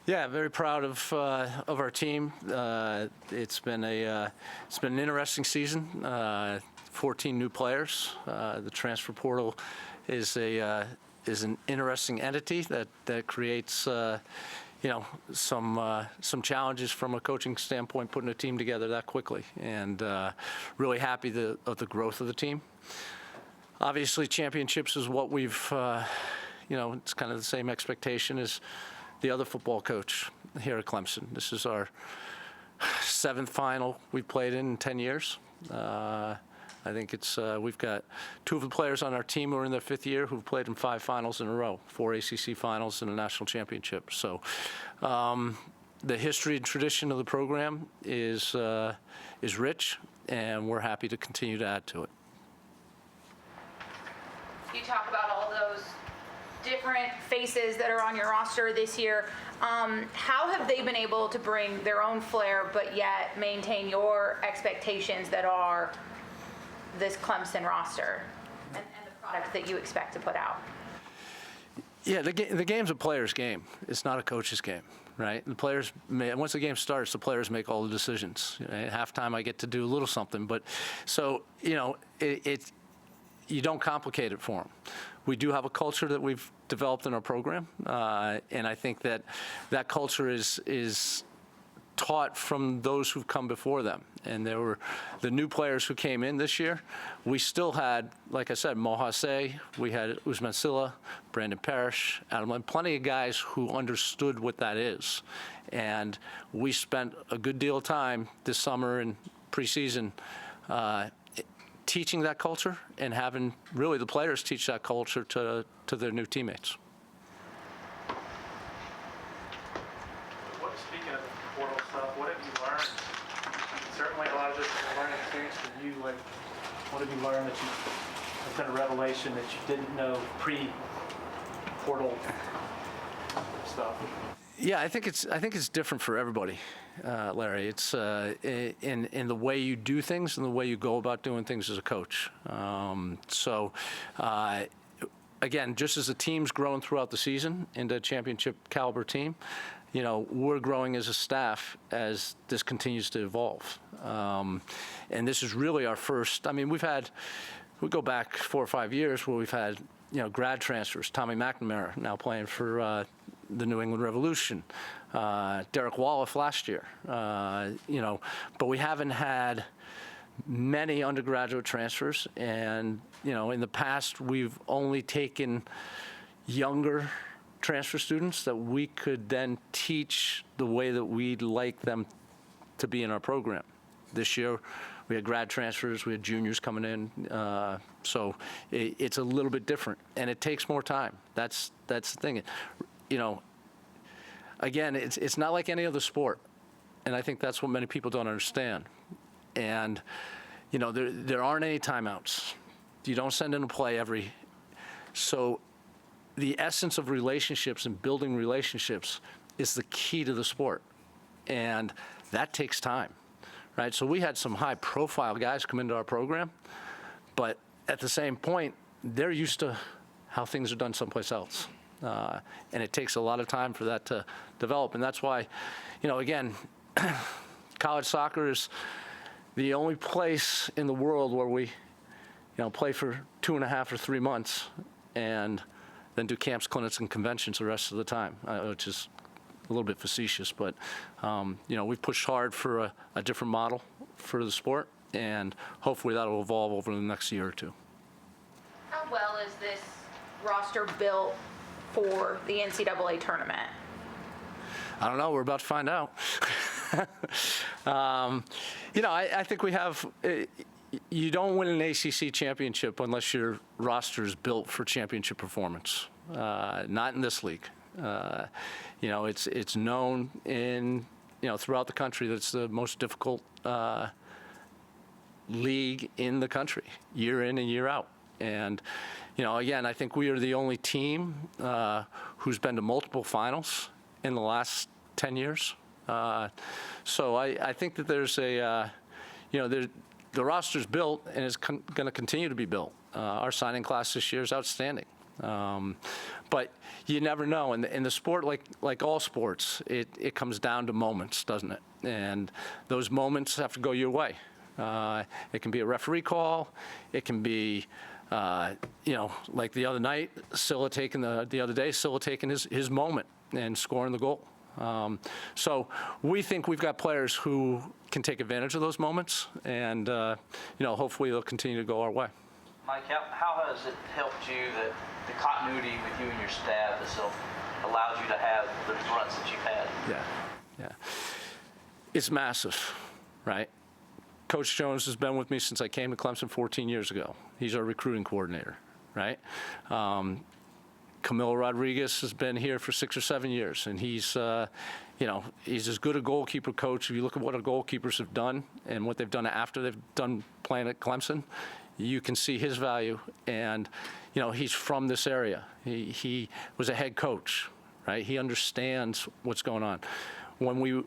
Yeah, very proud of our team. It's been an interesting season. 14 new players. The transfer portal is an interesting entity that creates some challenges from a coaching standpoint, putting a team together that quickly, and really happy of the growth of the team. Obviously, championships is what we've it's kind of the same expectation as the other football coach here at Clemson. This is our 7th final we've played in 10 years. I think we've got 2 of the players on our team who are in their 5th year who've played in 5 finals in a row, 4 ACC finals and a national championship. So the history and tradition of the program is rich, and we're happy to continue to add to it. You talk about all those different faces that are on your roster this year. How have they been able to bring their own flair but yet maintain your expectations that are this Clemson roster and the product that you expect to put out? Yeah, the game's a player's game. It's not a coach's game, right? The players, once the game starts, the players make all the decisions. At halftime, I get to do a little something, but so you don't complicate it for them. We do have a culture that we've developed in our program, and I think that culture is taught from those who've come before them. And there were the new players who came in this year. We still had, like I said, Mohase, we had Usman Silla, Brandon Parrish, Adam Lynn, plenty of guys who understood what that is. And we spent a good deal of time this summer and preseason teaching that culture and having really the players teach that culture to their new teammates. Speaking of the portal stuff, what have you learned? Certainly a lot of this is a learning experience for you. Like, what have you learned that has been a revelation that you didn't know pre-portal stuff? Yeah, I think it's different for everybody, Larry. It's in the way you do things and the way you go about doing things as a coach. Again, just as the team's grown throughout the season into a championship caliber team, we're growing as a staff as this continues to evolve. And this is really our first. I mean, we go back 4 or 5 years where we've had grad transfers. Tommy McNamara now playing for the New England Revolution. Derek Woloff last year. But we haven't had many undergraduate transfers, and in the past we've only taken younger transfer students that we could then teach the way that we'd like them to be in our program. This year we had grad transfers, we had juniors coming in, so it's a little bit different, and it takes more time. That's the thing. Again, it's not like any other sport, and I think that's what many people don't understand. And there aren't any timeouts. You don't send in a play so the essence of relationships and building relationships is the key to the sport, and that takes time, right? So we had some high-profile guys come into our program, but at the same point, they're used to how things are done someplace else, and it takes a lot of time for that to develop, and that's why, again, college soccer is the only place in the world where we, play for 2.5 or 3 months, and then do camps, clinics, and conventions the rest of the time, which is a little bit facetious, but we've pushed hard for a different model for the sport, and hopefully that will evolve over the next year or 2. How well is this roster built for the NCAA tournament? I don't know. We're about to find out. I think we have. You don't win an ACC championship unless your roster is built for championship performance. Not in this league. It's known throughout the country that it's the most difficult league in the country, year in and year out. And again, I think we are the only team who's been to multiple finals in the last 10 years. So I think that there's the roster's built, and it's going to continue to be built. Our signing class this year is outstanding. But you never know. In the sport, like all sports, it comes down to moments, doesn't it? And those moments have to go your way. It can be a referee call. It can be, like the other night, the other day, Scylla taking his moment and scoring the goal. So we think we've got players who can take advantage of those moments, and hopefully they'll continue to go our way. Mike, how has it helped you that the continuity with you and your staff has allowed you to have the runs that you've had? Yeah. It's massive, right? Coach Jones has been with me since I came to Clemson 14 years ago. He's our recruiting coordinator, right? Camilo Rodriguez has been here for 6 or 7 years, and he's as good a goalkeeper coach. If you look at what our goalkeepers have done and what they've done after they've done playing at Clemson, you can see his value. And, he's from this area. He was a head coach, right? He understands what's going on. When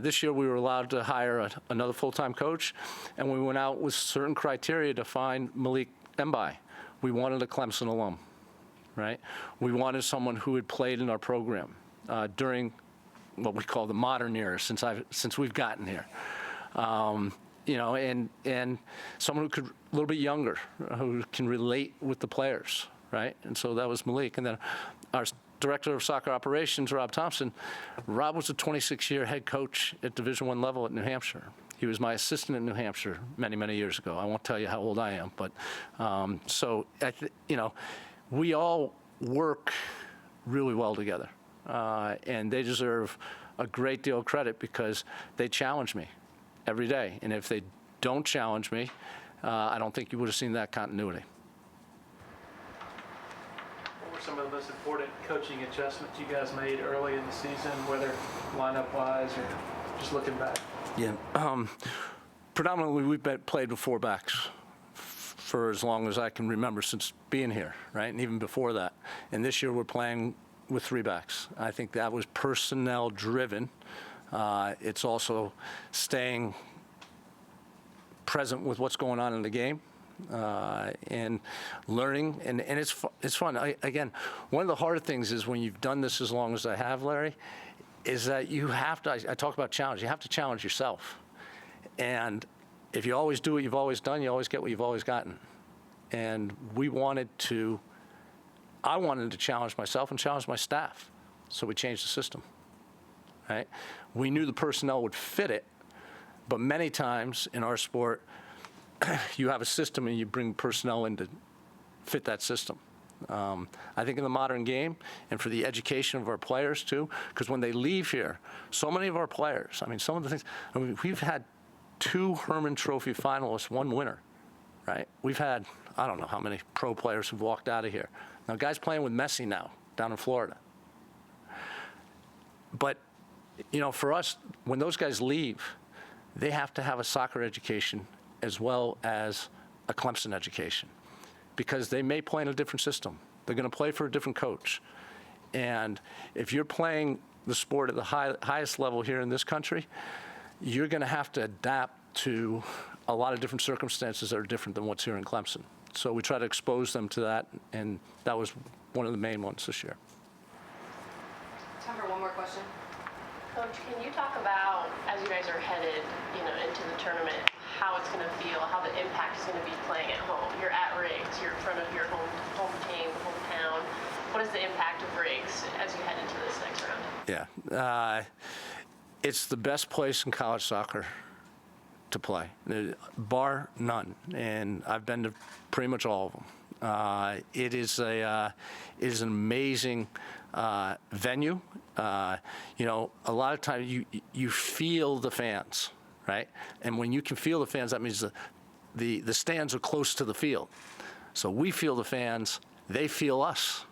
this year we were allowed to hire another full-time coach, and we went out with certain criteria to find Malik Mbai. We wanted a Clemson alum, right? We wanted someone who had played in our program during what we call the modern era since we've gotten here. And someone who could a little bit younger, who can relate with the players, right? And so that was Malik. And then our director of soccer operations, Rob Thompson. Rob was a 26-year head coach at Division I level at New Hampshire. He was my assistant in New Hampshire many, many years ago. I won't tell you how old I am, but we all work really well together, and they deserve a great deal of credit because they challenge me every day. And if they don't challenge me, I don't think you would have seen that continuity. What were some of the most important coaching adjustments you guys made early in the season, whether lineup-wise or just looking back? Yeah. Predominantly, we've played with 4 backs for as long as I can remember since being here, right? And even before that. And this year we're playing with 3 backs. I think that was personnel-driven. It's also staying present with what's going on in the game. And learning, and it's fun. Again, one of the hard things is when you've done this as long as I have, Larry, is that you have to, I talk about challenge, you have to challenge yourself. And if you always do what you've always done, you always get what you've always gotten. And I wanted to challenge myself and challenge my staff. So we changed the system, right? We knew the personnel would fit it, but many times in our sport, you have a system and you bring personnel in to fit that system. I think in the modern game, and for the education of our players too, because when they leave here, so many of our players, some of the things, we've had 2 Herman Trophy finalists, 1 winner, right? We've had, I don't know how many pro players who've walked out of here. Now, guys playing with Messi now, down in Florida. But, for us, when those guys leave, they have to have a soccer education as well as a Clemson education, because they may play in a different system. They're going to play for a different coach. And if you're playing the sport at the highest level here in this country, you're going to have to adapt to a lot of different circumstances that are different than what's here in Clemson. So we try to expose them to that, and that was one of the main ones this year. Time for one more question. Coach, can you talk about, as you guys are headed, into the tournament, how it's going to feel, how the impact is going to be playing at home? You're at Riggs, you're in front of your home team, hometown. What is the impact of Riggs as you head into this next round? Yeah, it's the best place in college soccer to play, bar none. And I've been to pretty much all of them. It is an amazing venue. A lot of times you feel the fans, right? And when you can feel the fans, that means the stands are close to the field. So we feel the fans, they feel us,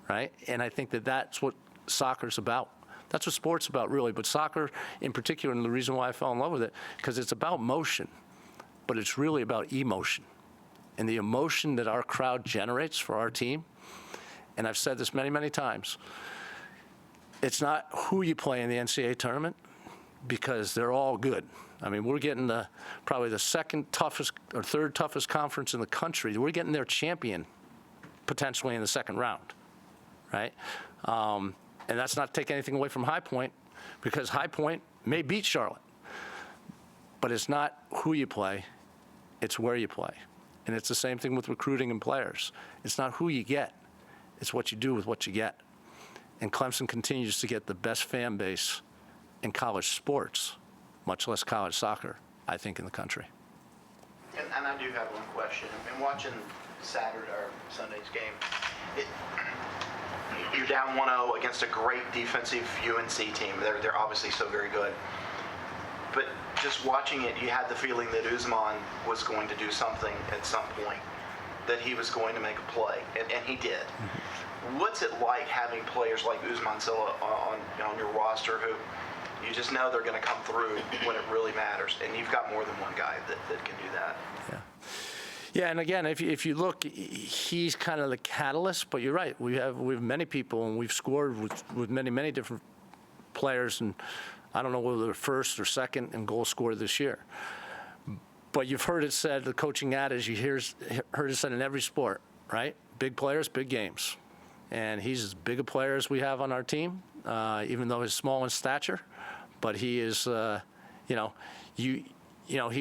right? And I think that's what soccer's about. That's what sport's about, really. But soccer in particular, and the reason why I fell in love with it, because it's about motion, but it's really about emotion. And the emotion that our crowd generates for our team, and I've said this many, many times, it's not who you play in the NCAA tournament, because they're all good. We're getting probably the second toughest or third toughest conference in the country. We're getting their champion potentially in the second round, right? And that's not to take anything away from High Point, because High Point may beat Charlotte, but it's not who you play, it's where you play. And it's the same thing with recruiting and players. It's not who you get, it's what you do with what you get. And Clemson continues to get the best fan base in college sports, much less college soccer, I think, in the country. And I do have one question. In watching Saturday or Sunday's game, you're down 1-0 against a great defensive UNC team. They're obviously so very good. But just watching it, you had the feeling that Usman was going to do something at some point, that he was going to make a play, and he did. What's it like having players like Usman Silla on your roster who you just know they're going to come through when it really matters, and you've got more than one guy that can do that? Yeah, and again, if you look, he's kind of the catalyst, but you're right. We have many people, and we've scored with many different players, and I don't know whether they're first or second in goal scorer this year. But you've heard it said, the coaching adage, heard it said in every sport, right? Big players, big games. And he's as big a player as we have on our team, even though he's small in stature. But he is, he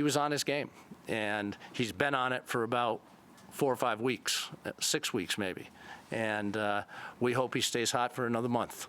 was on his game. And he's been on it for about 4 or 5 weeks, 6 weeks maybe. And we hope he stays hot for another month.